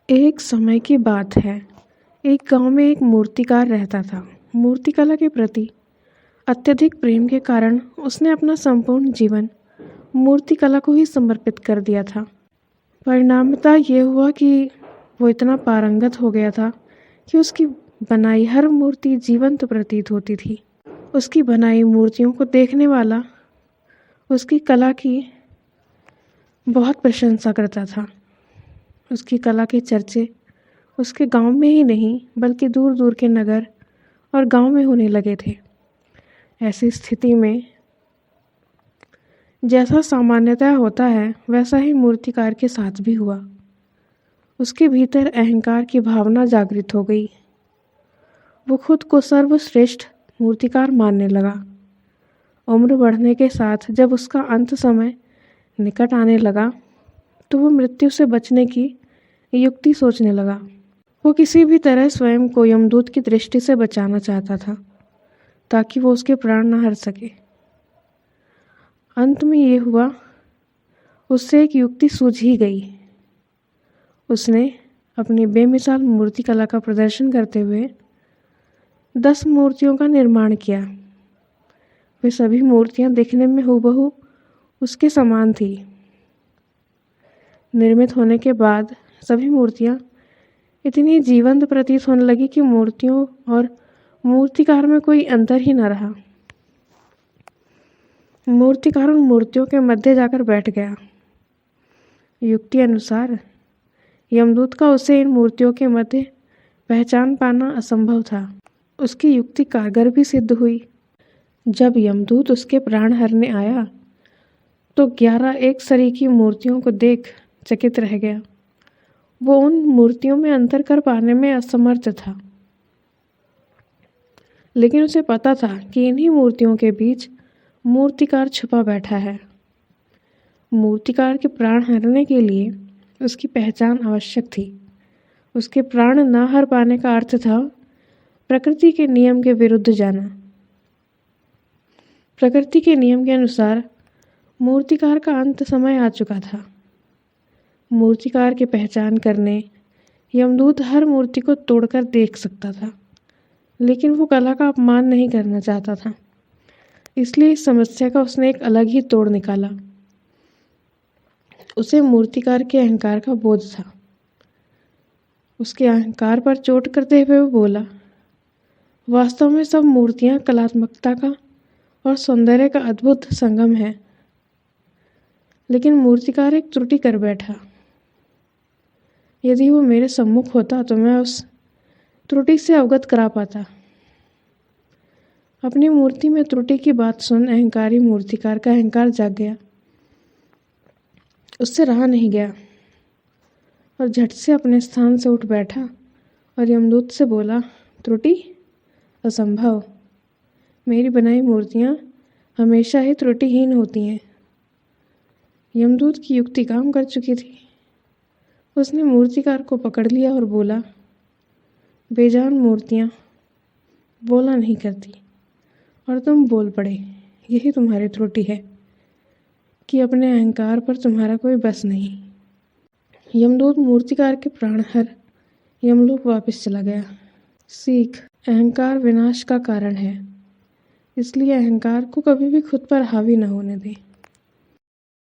एक समय की बात है। एक गांव में एक मूर्तिकार रहता था। मूर्तिकला के प्रति अत्यधिक प्रेम के कारण उसने अपना संपूर्ण जीवन मूर्तिकला को ही समर्पित कर दिया था। परिणामतः ये हुआ कि वो इतना पारंगत हो गया था कि उसकी बनाई हर मूर्ति जीवंत प्रतीत होती थी। उसकी बनाई मूर्तियों को देखने वाला उसकी कला की बहुत प्रशंसा करता था। उसकी कला के चर्चे उसके गांव में ही नहीं बल्कि दूर दूर के नगर और गांव में होने लगे थे। ऐसी स्थिति में जैसा सामान्यतः होता है वैसा ही मूर्तिकार के साथ भी हुआ। उसके भीतर अहंकार की भावना जागृत हो गई। वो खुद को सर्वश्रेष्ठ मूर्तिकार मानने लगा। उम्र बढ़ने के साथ जब उसका अंत समय निकट आने लगा तो वो मृत्यु से बचने की युक्ति सोचने लगा। वो किसी भी तरह स्वयं को यमदूत की दृष्टि से बचाना चाहता था ताकि वो उसके प्राण न हर सके। अंत में ये हुआ, उससे एक युक्ति सूझ ही गई। उसने अपनी बेमिसाल मूर्तिकला का प्रदर्शन करते हुए 10 मूर्तियों का निर्माण किया। वे सभी मूर्तियां दिखने में हूबहू उसके समान थी। निर्मित होने के बाद सभी मूर्तियां इतनी जीवंत प्रतीत होने लगी कि मूर्तियों और मूर्तिकार में कोई अंतर ही न रहा। मूर्तिकार उन मूर्तियों के मध्य जाकर बैठ गया। युक्ति अनुसार यमदूत का उसे इन मूर्तियों के मध्य पहचान पाना असंभव था। उसकी युक्ति कारगर भी सिद्ध हुई। जब यमदूत उसके प्राण हरने आया तो 11 एक सरीकी मूर्तियों को देख चकित रह गया। वो उन मूर्तियों में अंतर कर पाने में असमर्थ था, लेकिन उसे पता था कि इन्हीं मूर्तियों के बीच मूर्तिकार छुपा बैठा है। मूर्तिकार के प्राण हरने के लिए उसकी पहचान आवश्यक थी। उसके प्राण न हर पाने का अर्थ था प्रकृति के नियम के विरुद्ध जाना। प्रकृति के नियम के अनुसार मूर्तिकार का अंत समय आ चुका था। मूर्तिकार की पहचान करने यमदूत हर मूर्ति को तोड़कर देख सकता था, लेकिन वो कला का अपमान नहीं करना चाहता था। इसलिए इस समस्या का उसने एक अलग ही तोड़ निकाला। उसे मूर्तिकार के अहंकार का बोध था। उसके अहंकार पर चोट करते हुए वो बोला, वास्तव में सब मूर्तियां कलात्मकता का और सौंदर्य का अद्भुत संगम है, लेकिन मूर्तिकार एक त्रुटि कर बैठा। यदि वो मेरे सम्मुख होता तो मैं उस त्रुटि से अवगत करा पाता। अपनी मूर्ति में त्रुटि की बात सुन अहंकारी मूर्तिकार का अहंकार जाग गया। उससे रहा नहीं गया और झट से अपने स्थान से उठ बैठा और यमदूत से बोला, त्रुटि? असंभव। मेरी बनाई मूर्तियां हमेशा ही त्रुटिहीन होती हैं। यमदूत की युक्ति काम कर चुकी थी। उसने मूर्तिकार को पकड़ लिया और बोला, बेजान मूर्तियां बोला नहीं करती और तुम बोल पड़े। यही तुम्हारी त्रुटि है कि अपने अहंकार पर तुम्हारा कोई बस नहीं। यमदूत मूर्तिकार के प्राण हर यमलोक वापस चला गया। सीख, अहंकार विनाश का कारण है, इसलिए अहंकार को कभी भी खुद पर हावी न होने दें।